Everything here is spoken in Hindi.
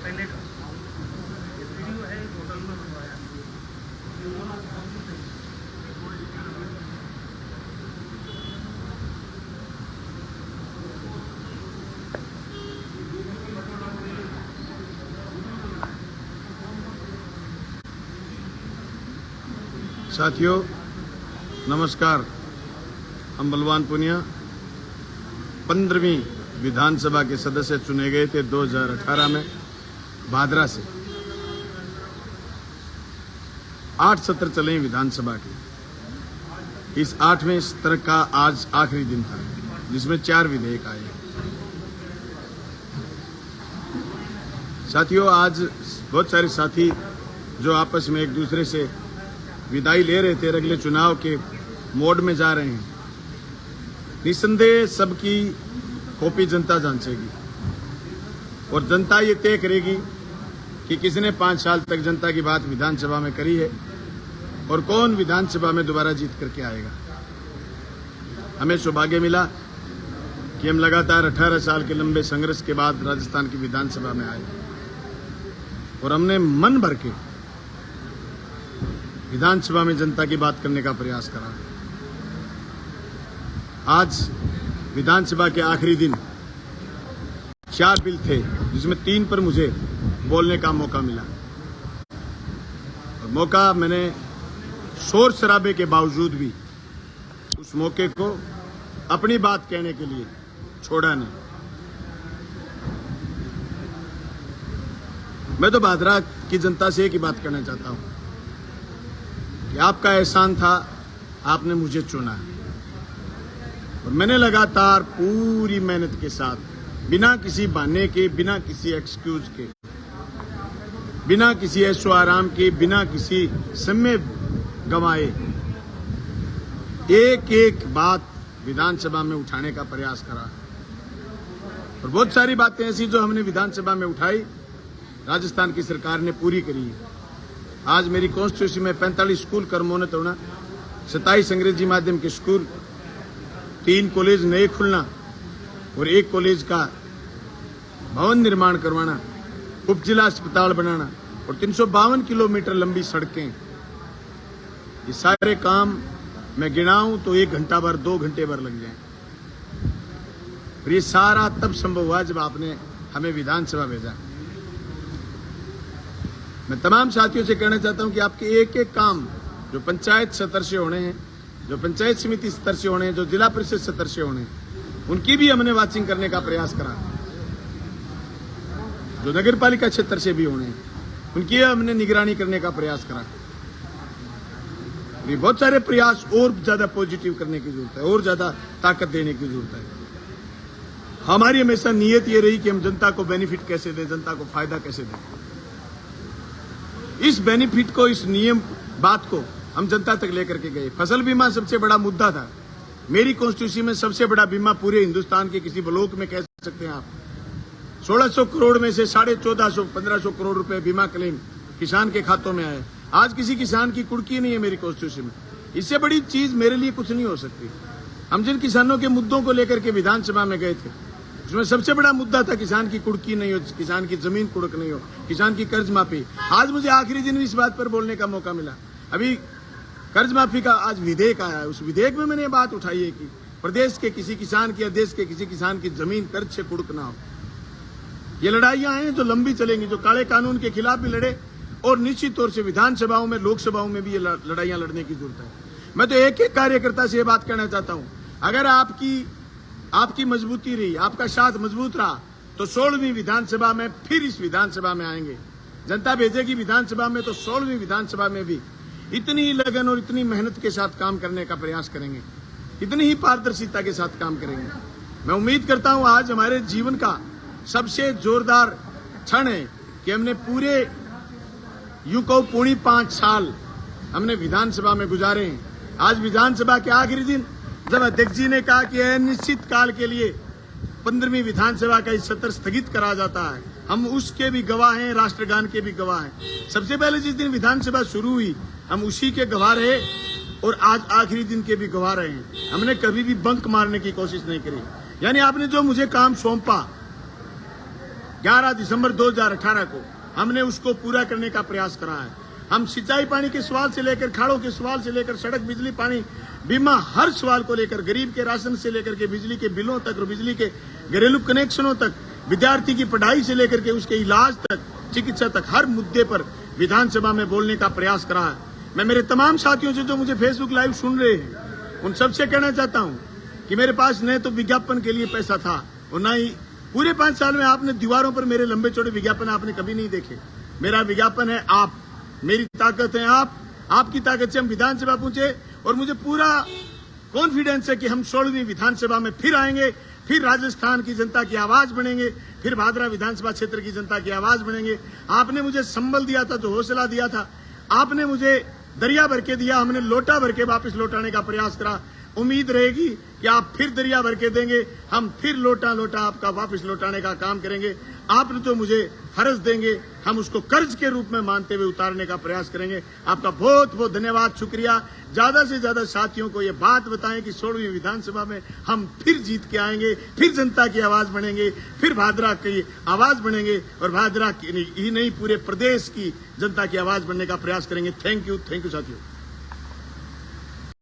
पहले का ये वीडियो है होटल में बनवाया। साथियों नमस्कार। हम बलवान पुनिया 15वीं विधानसभा के सदस्य चुने गए थे 2018 में भादरा से। 8 सत्र चले विधानसभा के। इस 8वें सत्र का आज आखिरी दिन था जिसमें 4 विधेयक आए। साथियों आज बहुत सारे साथी जो आपस में एक दूसरे से विदाई ले रहे थे, अगले चुनाव के मोड में जा रहे हैं। निसंदेह सबकी कॉपी जनता जांचेगी और जनता ये तय करेगी कि किसने 5 साल तक जनता की बात विधानसभा में करी है और कौन विधानसभा में दोबारा जीत करके आएगा। हमें सौभाग्य मिला कि हम लगातार 18 साल के लंबे संघर्ष के बाद राजस्थान की विधानसभा में आए और हमने मन भर के विधानसभा में जनता की बात करने का प्रयास करा। आज विधानसभा के आखिरी दिन 4 बिल थे जिसमें 3 पर मुझे बोलने का मौका मिला और मौका मैंने शोर शराबे के बावजूद भी उस मौके को अपनी बात कहने के लिए छोड़ा नहीं। मैं तो भादरा की जनता से एक ही बात करना चाहता हूं कि आपका एहसान था, आपने मुझे चुना और मैंने लगातार पूरी मेहनत के साथ बिना किसी बहाने के, बिना किसी एक्सक्यूज के, बिना किसी ऐशो आराम के, बिना किसी समय गंवाए एक एक बात विधानसभा में उठाने का प्रयास करा। और बहुत सारी बातें ऐसी जो हमने विधानसभा में उठाई राजस्थान की सरकार ने पूरी करी है। आज मेरी कॉन्स्टिट्यूंसी में 45 स्कूल कर्मोन्नत होना, 27 अंग्रेजी माध्यम के स्कूल, 3 कॉलेज नए खुलना और 1 कॉलेज का भवन निर्माण करवाना, उप जिला अस्पताल बनाना और 352 किलोमीटर लंबी सड़कें, ये सारे काम मैं गिनाऊं तो 1 घंटा भर 2 घंटे भर लग जाए। और ये सारा तब संभव हुआ जब आपने हमें विधानसभा भेजा। मैं तमाम साथियों से कहना चाहता हूं कि आपके एक एक काम जो पंचायत स्तर से होने हैं, जो पंचायत समिति स्तर से होने हैं, जो जिला परिषद स्तर से होने हैं, उनकी भी हमने वाचिंग करने का प्रयास करा। जो नगर पालिका क्षेत्र से भी होने हैं, उनकी हमने निगरानी करने का प्रयास करा। ये बहुत सारे प्रयास और ज्यादा पॉजिटिव करने की जरूरत है और ज्यादा ताकत देने की जरूरत है। हमारी हमेशा नीयत ये रही कि हम जनता को बेनिफिट कैसे दें, जनता को फायदा कैसे दें। इस बेनिफिट को, इस नियम बात को हम जनता तक लेकर के गए। फसल बीमा सबसे बड़ा मुद्दा था। मेरी कॉन्स्टिट्यूंसी में सबसे बड़ा बीमा पूरे हिंदुस्तान के किसी ब्लॉक में कह सकते हैं आप। 1600 करोड़ में से 1450-1500 करोड़ रुपए बीमा क्लेम किसान के खातों में आए। आज किसी किसान की कुड़की नहीं है मेरी कॉन्स्टिट्यूंसी में। इससे बड़ी चीज मेरे लिए कुछ नहीं हो सकती। हम जिन किसानों के मुद्दों को लेकर के विधानसभा में गए थे, उसमें सबसे बड़ा मुद्दा था किसान की कुड़की नहीं हो, किसान की जमीन कुड़क नहीं हो, किसान की कर्ज माफी। आज मुझे आखिरी दिन इस बात पर बोलने का मौका मिला। अभी कर्ज माफी का आज विधेयक आया है, उस विधेयक में मैंने ये बात उठाई है कि प्रदेश के किसी किसान की या देश के किसी किसान की जमीन कर्ज से कुड़क ना हो। ये लड़ाइयां हैं जो लंबी चलेंगी, जो काले कानून के खिलाफ भी लड़े और निश्चित तौर से विधानसभाओं में, लोकसभाओं में भी ये लड़ाइयां लड़ने की जरूरत है। मैं तो एक एक कार्यकर्ता से ये बात कहना चाहता हूं, अगर आपकी मजबूती रही, आपका साथ मजबूत रहा तो 16वीं विधानसभा में फिर इस विधानसभा में आएंगे। जनता भेजेगी विधानसभा में तो 16वीं विधानसभा में भी इतनी लगन और इतनी मेहनत के साथ काम करने का प्रयास करेंगे, इतनी ही पारदर्शिता के साथ काम करेंगे। मैं उम्मीद करता हूं आज हमारे जीवन का सबसे जोरदार क्षण है कि हमने पूरे यूं कहो 5 साल हमने विधानसभा में गुजारे हैं आज विधानसभा के आखिरी दिन जब अध्यक्ष जी ने कहा कि अनिश्चित काल के लिए 15वीं विधानसभा का इस सत्र स्थगित करा जाता है, हम उसके भी गवाह हैं, राष्ट्रगान के भी गवाह हैं। सबसे पहले जिस दिन विधानसभा शुरू हुई हम उसी के गवाह रहे और आज आखिरी दिन के भी गवाह रहे हैं। हमने कभी भी बंक मारने की कोशिश नहीं करी। यानी आपने जो मुझे काम सौंपा 11 दिसंबर 2018 को, हमने उसको पूरा करने का प्रयास करा है। हम सिंचाई पानी के सवाल से लेकर, खाड़ों के सवाल से लेकर, सड़क, बिजली, पानी, बीमा, हर सवाल को लेकर, गरीब के राशन से लेकर के बिजली के बिलों तक और बिजली के घरेलू कनेक्शनों तक, विद्यार्थी की पढ़ाई से लेकर के उसके इलाज तक, चिकित्सा तक, हर मुद्दे पर विधानसभा में बोलने का प्रयास करा है। मैं मेरे तमाम साथियों से जो मुझे फेसबुक लाइव सुन रहे हैं उन सबसे कहना चाहता हूं कि मेरे पास न तो विज्ञापन के लिए पैसा था और न ही पूरे 5 साल में आपने दीवारों पर मेरे लंबे चौड़े विज्ञापन आपने कभी नहीं देखे। मेरा विज्ञापन है आप, मेरी ताकत है आप, आपकी ताकत से हम विधानसभा पहुंचे और मुझे पूरा कॉन्फिडेंस है कि हम 16वीं विधानसभा में फिर आएंगे, फिर राजस्थान की जनता की आवाज बनेंगे, फिर भादरा विधानसभा क्षेत्र की जनता की आवाज बनेंगे। आपने मुझे संबल दिया था, जो हौसला दिया था, आपने मुझे दरिया भर के दिया, हमने लोटा भर के वापस लौटाने का प्रयास करा। उम्मीद रहेगी कि आप फिर दरिया भर के देंगे, हम फिर लोटा आपका वापस लौटाने का काम करेंगे। आप जो मुझे फर्ज देंगे हम उसको कर्ज के रूप में मानते हुए उतारने का प्रयास करेंगे। आपका बहुत बहुत धन्यवाद, शुक्रिया। ज्यादा से ज्यादा साथियों को ये बात बताएं कि 16वीं विधानसभा में हम फिर जीत के आएंगे, फिर जनता की आवाज बनेंगे, फिर भादरा की आवाज बनेंगे और भादरा ही नहीं पूरे प्रदेश की जनता की आवाज बनने का प्रयास करेंगे। थैंक यू साथियों।